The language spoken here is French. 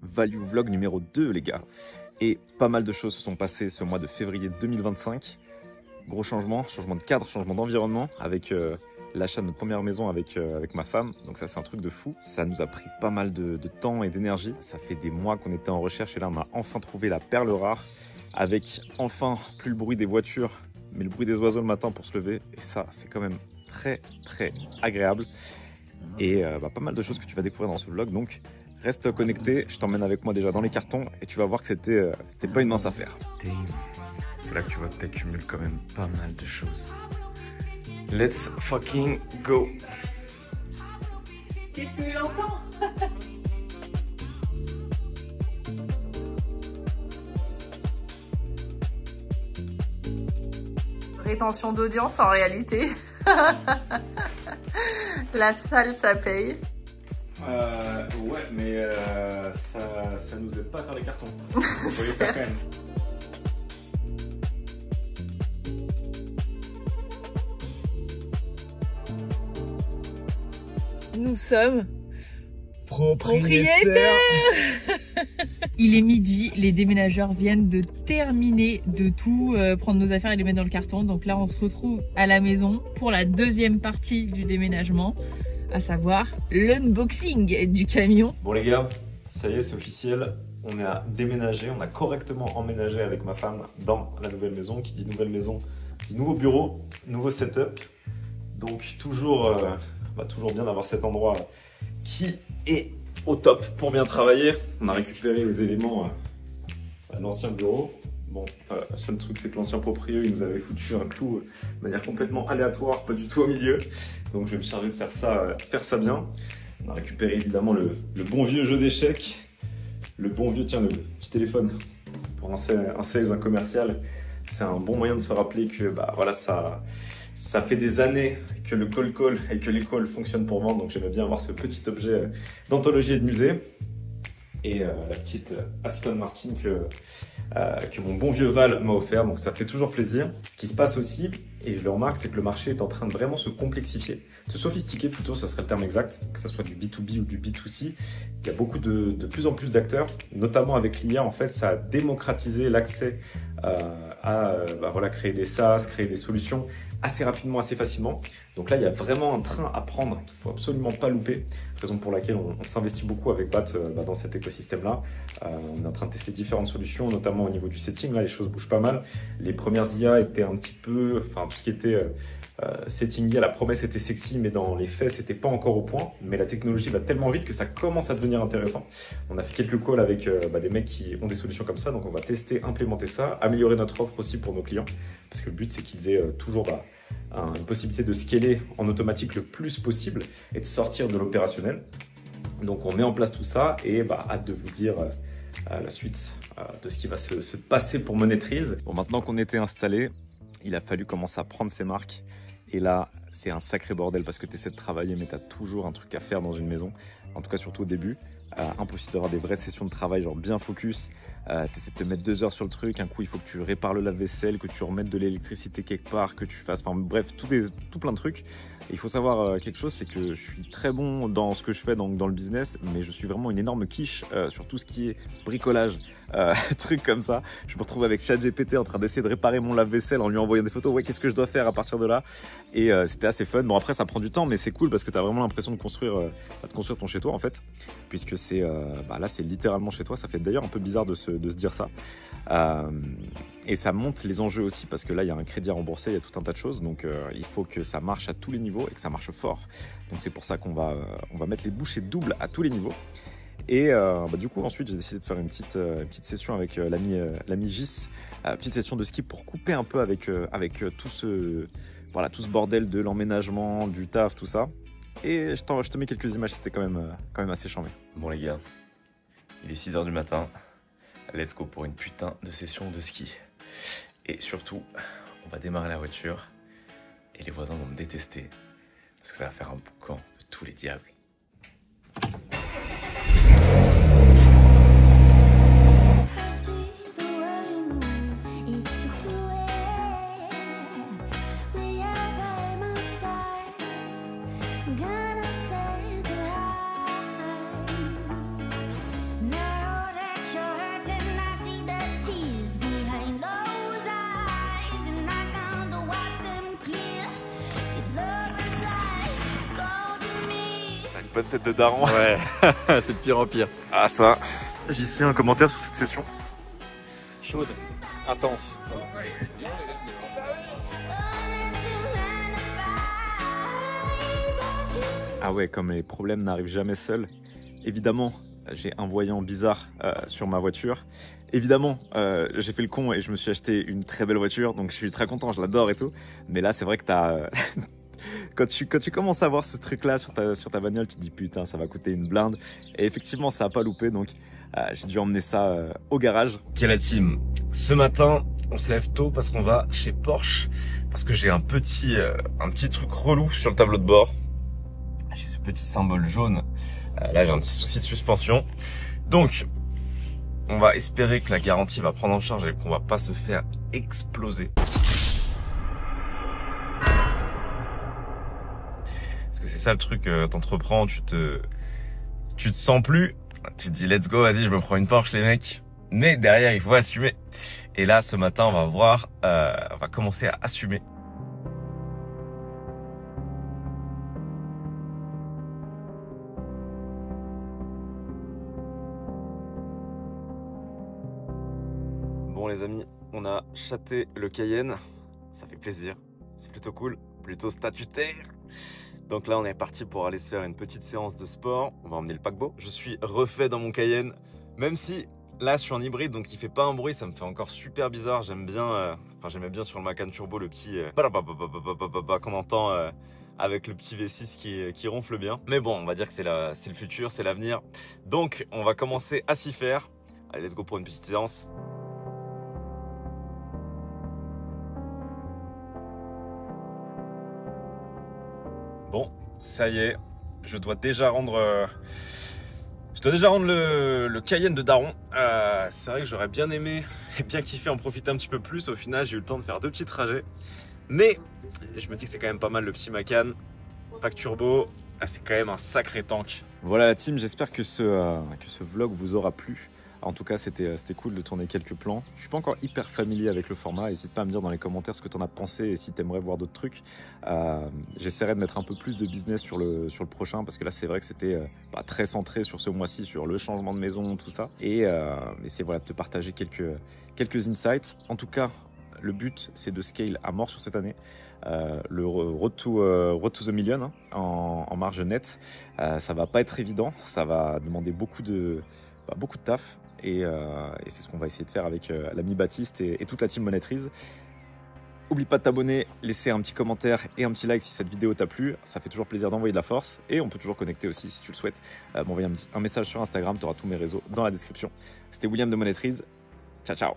Value Vlog numéro 2 les gars. Et pas mal de choses se sont passées ce mois de février 2025. Gros changement de cadre, changement d'environnement avec l'achat de notre première maison avec ma femme. Donc ça c'est un truc de fou. Ça nous a pris pas mal de temps et d'énergie. Ça fait des mois qu'on était en recherche et là on a enfin trouvé la perle rare. Avec enfin plus le bruit des voitures mais le bruit des oiseaux le matin pour se lever. Et ça c'est quand même très agréable. Et pas mal de choses que tu vas découvrir dans ce vlog. Donc reste connecté, je t'emmène avec moi déjà dans les cartons et tu vas voir que c'était pas une mince affaire. C'est là que tu vois que t'accumules quand même pas mal de choses. Let's fucking go. Qu'est-ce que j'entends? Rétention d'audience en réalité. La salle ça paye. Ouais, mais ça nous aide pas à faire les cartons. On peut les faire quand même. Nous sommes propriétaires. Il est midi, les déménageurs viennent de terminer de tout prendre nos affaires et les mettre dans le carton. Donc là on se retrouve à la maison pour la deuxième partie du déménagement, à savoir l'unboxing du camion. Bon les gars, ça y est, c'est officiel. On a déménagé, on a correctement emménagé avec ma femme dans la nouvelle maison. Qui dit nouvelle maison, dit nouveau bureau, nouveau setup. Donc toujours bien d'avoir cet endroit qui est au top pour bien travailler. On a récupéré les éléments de l'ancien bureau. Bon, le seul truc c'est que l'ancien propriétaire il nous avait foutu un clou de manière complètement aléatoire, pas du tout au milieu. Donc je vais me charger de faire ça bien. On a récupéré évidemment le bon vieux jeu d'échecs. Le bon vieux, tiens, le petit téléphone pour un sales, un commercial. C'est un bon moyen de se rappeler que voilà, ça fait des années que le call et que les calls fonctionnent pour vendre. Donc j'aimais bien avoir ce petit objet d'anthologie et de musée. Et la petite Aston Martin que mon bon vieux Val m'a offert, donc ça fait toujours plaisir. Ce qui se passe aussi, et je le remarque, c'est que le marché est en train de vraiment se complexifier, se sophistiquer plutôt, ça serait le terme exact, que ce soit du B2B ou du B2C. Il y a beaucoup de plus en plus d'acteurs, notamment avec l'IA, en fait, ça a démocratisé l'accès à créer des SaaS, créer des solutions assez rapidement, assez facilement. Donc là, il y a vraiment un train à prendre qu'il ne faut absolument pas louper, raison pour laquelle on s'investit beaucoup avec BAT dans cet écosystème-là. On est en train de tester différentes solutions, notamment au niveau du setting. Là, les choses bougent pas mal. Les premières IA étaient un petit peu... Enfin, tout ce qui était setting IA, la promesse était sexy, mais dans les faits, c'était pas encore au point. Mais la technologie va tellement vite que ça commence à devenir intéressant. On a fait quelques calls avec des mecs qui ont des solutions comme ça. Donc, on va tester, implémenter ça, améliorer notre offre aussi pour nos clients. Parce que le but, c'est qu'ils aient toujours... une possibilité de scaler en automatique le plus possible et de sortir de l'opérationnel. Donc on met en place tout ça et hâte de vous dire la suite de ce qui va se passer pour Monétrise. Bon, maintenant qu'on était installé, il a fallu commencer à prendre ses marques et là c'est un sacré bordel parce que tu essaies de travailler mais tu as toujours un truc à faire dans une maison, en tout cas surtout au début. Impossible d'avoir des vraies sessions de travail genre bien focus. Tu essaies de te mettre 2 heures sur le truc, un coup il faut que tu répares le lave-vaisselle, que tu remettes de l'électricité quelque part, que tu fasses, enfin bref, tout plein de trucs. Et il faut savoir quelque chose, c'est que je suis très bon dans ce que je fais dans le business, mais je suis vraiment une énorme quiche sur tout ce qui est bricolage, trucs comme ça. Je me retrouve avec ChatGPT en train d'essayer de réparer mon lave-vaisselle en lui envoyant des photos. Ouais, qu'est-ce que je dois faire à partir de là? Et c'était assez fun. Bon, après ça prend du temps, mais c'est cool parce que tu as vraiment l'impression de construire ton chez toi en fait, puisque c'est là c'est littéralement chez toi. Ça fait d'ailleurs un peu bizarre de se dire ça. Et ça monte les enjeux aussi parce que là il y a un crédit à rembourser, il y a tout un tas de choses, donc il faut que ça marche à tous les niveaux et que ça marche fort. Donc c'est pour ça qu'on va mettre les bouchées doubles à tous les niveaux. Et du coup ensuite j'ai décidé de faire une petite session avec l'ami Gis, petite session de ski pour couper un peu avec tout ce bordel de l'emménagement, du taf, tout ça. Et je te mets quelques images, c'était quand même assez charmé. Bon les gars, il est 6 h du matin. Let's go pour une putain de session de ski. Et surtout, on va démarrer la voiture et les voisins vont me détester parce que ça va faire un boucan de tous les diables. Gonna dance high. Now bonne tête de daron. Ouais, c'est de pire en pire. Ah ça, j'y sais un commentaire sur cette session. Chaude, intense. Ah ouais, comme les problèmes n'arrivent jamais seuls. Évidemment, j'ai un voyant bizarre sur ma voiture. Évidemment, j'ai fait le con et je me suis acheté une très belle voiture, donc je suis très content, je l'adore et tout. Mais là, c'est vrai que t'as... quand tu commences à voir ce truc-là sur ta bagnole, tu te dis putain, ça va coûter une blinde. Et effectivement, ça a pas loupé, donc j'ai dû emmener ça au garage. Ok la team, ce matin, on se lève tôt parce qu'on va chez Porsche. Parce que j'ai un petit truc relou sur le tableau de bord. J'ai ce petit symbole jaune. Là, j'ai un petit souci de suspension. Donc, on va espérer que la garantie va prendre en charge et qu'on va pas se faire exploser. Parce que c'est ça le truc, t'entreprends, tu te sens plus. Tu te dis let's go, vas-y, je me prends une Porsche les mecs. Mais derrière, il faut assumer. Et là, ce matin, on va voir, on va commencer à assumer. Bon les amis, on a châté le Cayenne, ça fait plaisir, c'est plutôt cool, plutôt statutaire. Donc là on est parti pour aller se faire une petite séance de sport, on va emmener le paquebot. Je suis refait dans mon Cayenne, même si là je suis en hybride donc il fait pas un bruit, ça me fait encore super bizarre. J'aime bien, j'aimais bien sur le Macan Turbo le petit qu'on entend avec le petit V6 qui ronfle bien. Mais bon, on va dire que c'est le futur, c'est l'avenir. Donc on va commencer à s'y faire. Allez, let's go pour une petite séance. Bon, ça y est, je dois déjà rendre le Cayenne de daron. C'est vrai que j'aurais bien aimé et bien kiffé en profiter un petit peu plus. Au final, j'ai eu le temps de faire 2 petits trajets. Mais je me dis que c'est quand même pas mal le petit Macan. Pack turbo, c'est quand même un sacré tank. Voilà la team, j'espère que ce vlog vous aura plu. En tout cas, c'était cool de tourner quelques plans. Je suis pas encore hyper familier avec le format. N'hésite pas à me dire dans les commentaires ce que tu en as pensé et si tu aimerais voir d'autres trucs. J'essaierai de mettre un peu plus de business sur le prochain parce que là, c'est vrai que c'était pas très centré sur ce mois-ci, sur le changement de maison, tout ça. Et c'est voilà, de te partager quelques insights. En tout cas, le but, c'est de scale à mort sur cette année. Le road to the million en marge nette, ça va pas être évident. Ça va demander beaucoup de taf. Et c'est ce qu'on va essayer de faire avec l'ami Baptiste et toute la team Monétrise. Oublie pas de t'abonner, laisser un petit commentaire et un petit like si cette vidéo t'a plu. Ça fait toujours plaisir d'envoyer de la force. Et on peut toujours connecter aussi si tu le souhaites. M'envoyer un message sur Instagram, tu auras tous mes réseaux dans la description. C'était William de Monétrise. Ciao, ciao.